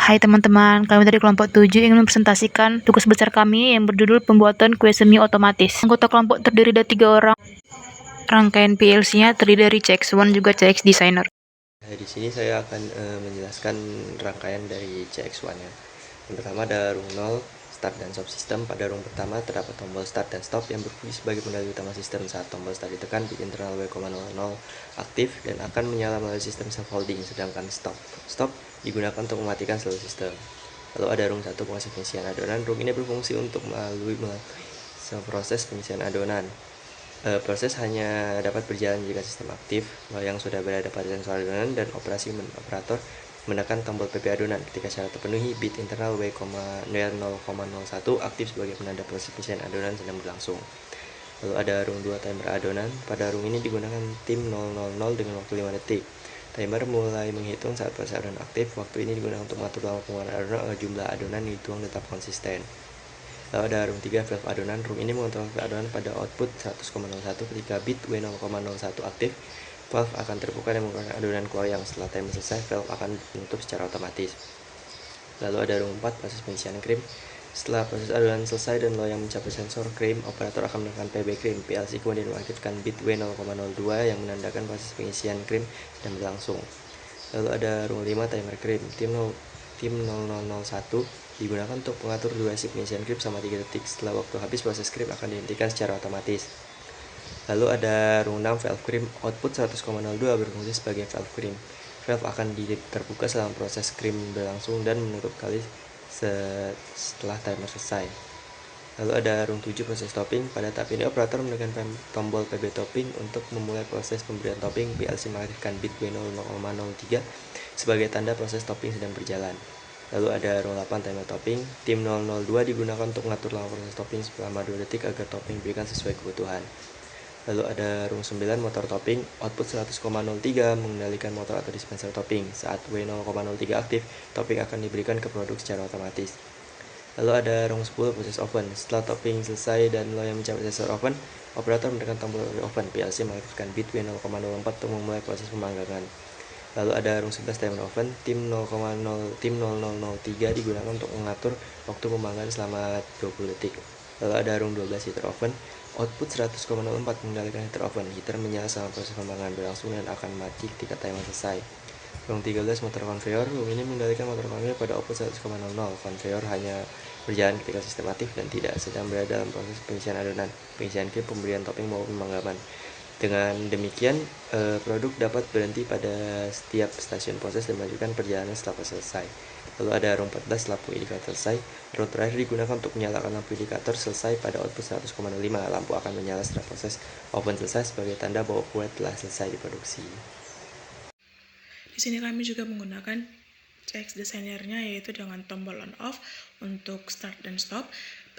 Hai teman-teman, kami dari kelompok 7 ingin mempresentasikan tugas besar kami yang berjudul pembuatan kue semi otomatis. Anggota kelompok terdiri dari 3 orang. Rangkaian PLC-nya terdiri dari CX1 juga CX Designer. Di sini saya akan menjelaskan rangkaian dari CX1-nya. Yang pertama ada rung 0, start dan stop system. Pada rung pertama terdapat tombol start dan stop yang berfungsi sebagai kendali utama sistem. Saat tombol start ditekan, bit internal W,00 aktif dan akan menyala melalui sistem self holding, sedangkan stop digunakan untuk mematikan seluruh sistem. Lalu ada rung 1 proses pengisian adonan. Rung ini berfungsi untuk melalui proses pengisian adonan. Proses hanya dapat berjalan jika sistem aktif, yang sudah berada pada sensor adonan, dan operator menekan tombol PP adonan. Ketika syarat terpenuhi, bit internal W,00 aktif sebagai penanda proses pengisian adonan sedang berlangsung. Lalu ada rung 2 timer adonan. Pada rung ini digunakan tim 000 dengan waktu 5 detik. Timer mulai menghitung saat proses adonan aktif. Waktu ini digunakan untuk mengatur lama pengumuman adonan agar jumlah adonan yang dituang tetap konsisten. Lalu ada rung 3 valve adonan. Rung ini mengontrol valve adonan pada output 100,01. Ketika bit W0,01 aktif, valve akan terbuka dan mengeluarkan adonan keluar yang setelah timer selesai, valve akan menutup secara otomatis. Lalu ada rung 4 proses pengisian krim. Setelah proses adonan selesai dan loyang mencapai sensor krim, operator akan menekan PB krim. PLC kemudian mengaktifkan bit W0,02 yang menandakan proses pengisian krim dan berlangsung. Lalu ada rung 5 timer krim. Tim 0001 digunakan untuk mengatur durasi pengisian krim selama 3 detik. Setelah waktu habis, proses krim akan dihentikan secara otomatis. Lalu ada rung 6 valve krim. Output 100,02 berfungsi sebagai valve krim. Valve akan terbuka selama proses krim berlangsung dan menutup kali setelah timer selesai. Lalu ada rung 7 proses topping. Pada tahap ini operator menekan tombol PB topping untuk memulai proses pemberian topping. PLC mengaktifkan bit W0,03 sebagai tanda proses topping sedang berjalan. Lalu ada rung 8 timer topping. Tim 002 digunakan untuk mengatur lama proses topping selama 2 detik agar topping diberikan sesuai kebutuhan. Lalu ada rung 9 motor topping. Output 100,03 mengendalikan motor atau dispenser topping. Saat W0,03 aktif, topping akan diberikan ke produk secara otomatis. Lalu ada rung 10 proses oven. Setelah topping selesai dan loyang mencapai sensor oven, operator menekan tombol oven. PLC mengaktifkan bit W0,04 untuk memulai proses pemanggangan. Lalu ada rung 11 timer oven. Tim 0003 digunakan untuk mengatur waktu pemanggangan selama 20 detik. Lalu ada rung 12 heater oven. Output 100,04 mengendalikan heater oven. Heater menyala selama proses pemanggangan berlangsung dan akan mati ketika timer selesai. Rung 13 motor konveyor. Rung ini mengendalikan motor konveyor pada output 100,00. Konveyor hanya berjalan ketika sistem aktif dan tidak sedang berada dalam proses pengisian adonan, pengisian krim, pemberian topping maupun pemanggangan. Dengan demikian, produk dapat berhenti pada setiap stasiun proses dan melanjutkan perjalanan setelah proses selesai. Lalu ada rung 14 lampu indikator selesai. Rung terakhir digunakan untuk menyalakan lampu indikator selesai pada output 100,05. Lampu akan menyala setelah proses oven selesai sebagai tanda bahwa kue telah selesai diproduksi. Di sini kami juga menggunakan CX Designer-nya, yaitu dengan tombol on off untuk start dan stop,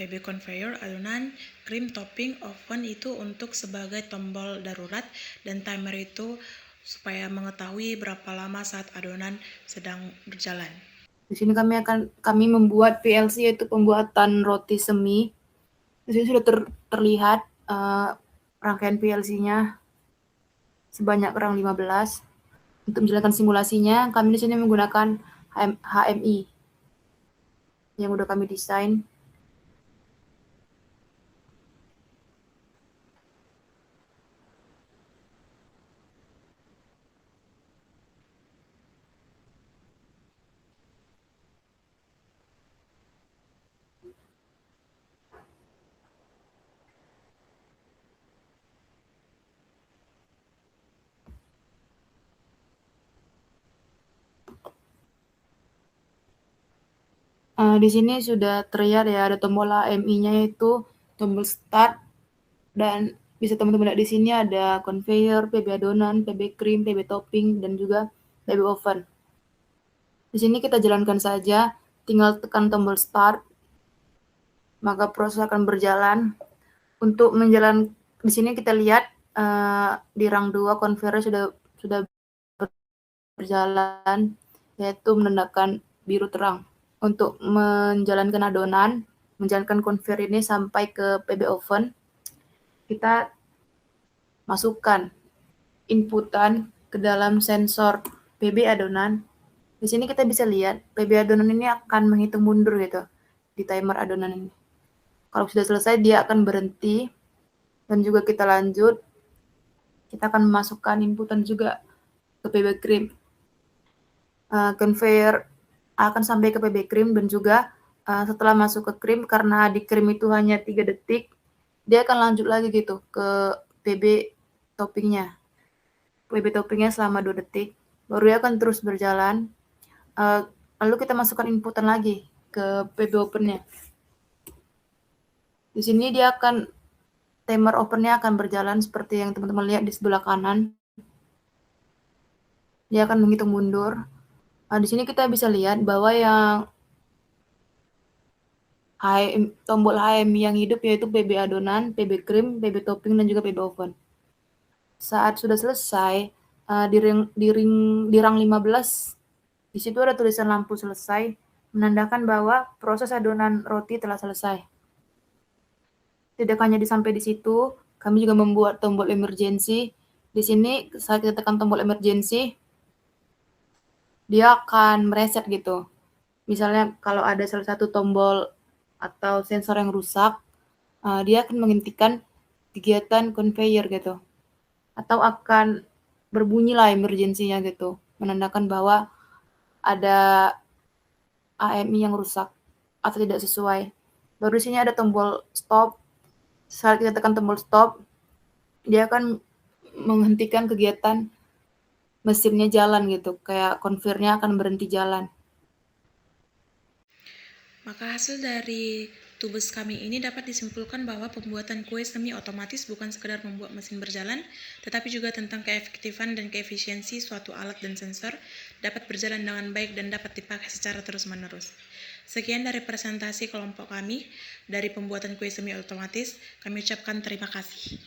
PB conveyor, adonan, krim, topping, oven itu untuk sebagai tombol darurat, dan timer itu supaya mengetahui berapa lama saat adonan sedang berjalan. Di sini kami membuat PLC, yaitu pembuatan roti semi. Di sini sudah terlihat rangkaian PLC-nya sebanyak kurang 15. Untuk menjalankan simulasinya, kami di sini menggunakan HMI yang udah kami desain. Di sini sudah terlihat ya, ada tombol HMI-nya, yaitu tombol start, dan bisa teman-teman lihat di sini ada conveyor, PB adonan, PB krim, PB topping, dan juga PB oven. Di sini kita jalankan saja, tinggal tekan tombol start, maka proses akan berjalan. Untuk di sini kita lihat di rang 2 conveyor sudah berjalan, yaitu menandakan biru terang. Untuk menjalankan adonan, menjalankan konveyor ini sampai ke PB oven, kita masukkan inputan ke dalam sensor PB adonan. Di Di sini kita bisa lihat PB adonan ini akan menghitung mundur gitu di timer adonan ini. Kalau sudah selesai dia akan berhenti dan juga kita lanjut. Kita akan memasukkan inputan juga ke PB cream. Conveyor akan sampai ke PB cream dan juga setelah masuk ke cream, karena di cream itu hanya 3 detik, dia akan lanjut lagi gitu ke PB toppingnya. PB toppingnya selama 2 detik, baru dia akan terus berjalan. Lalu kita masukkan inputan lagi ke PB opennya. Di sini dia akan timer opennya akan berjalan seperti yang teman-teman lihat di sebelah kanan. Dia akan menghitung mundur. Di sini kita bisa lihat bahwa yang tombol HMI yang hidup yaitu PB adonan, PB cream, PB topping, dan juga PB oven. Saat sudah selesai, di rang 15, di situ ada tulisan lampu selesai, menandakan bahwa proses adonan roti telah selesai. Tidak hanya sampai di situ, kami juga membuat tombol emergency. Di sini saat kita tekan tombol emergency, dia akan mereset gitu. Misalnya kalau ada salah satu tombol atau sensor yang rusak, dia akan menghentikan kegiatan conveyor gitu. Atau akan berbunyilah emergency-nya gitu, menandakan bahwa ada AMI yang rusak atau tidak sesuai. Baru di sini ada tombol stop. Saat kita tekan tombol stop, dia akan menghentikan kegiatan mesinnya jalan gitu, kayak conveyor-nya akan berhenti jalan. Maka hasil dari tubes kami ini dapat disimpulkan bahwa pembuatan kue semi otomatis bukan sekedar membuat mesin berjalan, tetapi juga tentang keefektifan dan keefisiensi suatu alat dan sensor dapat berjalan dengan baik dan dapat dipakai secara terus-menerus. Sekian dari presentasi kelompok kami dari pembuatan kue semi otomatis. Kami ucapkan terima kasih.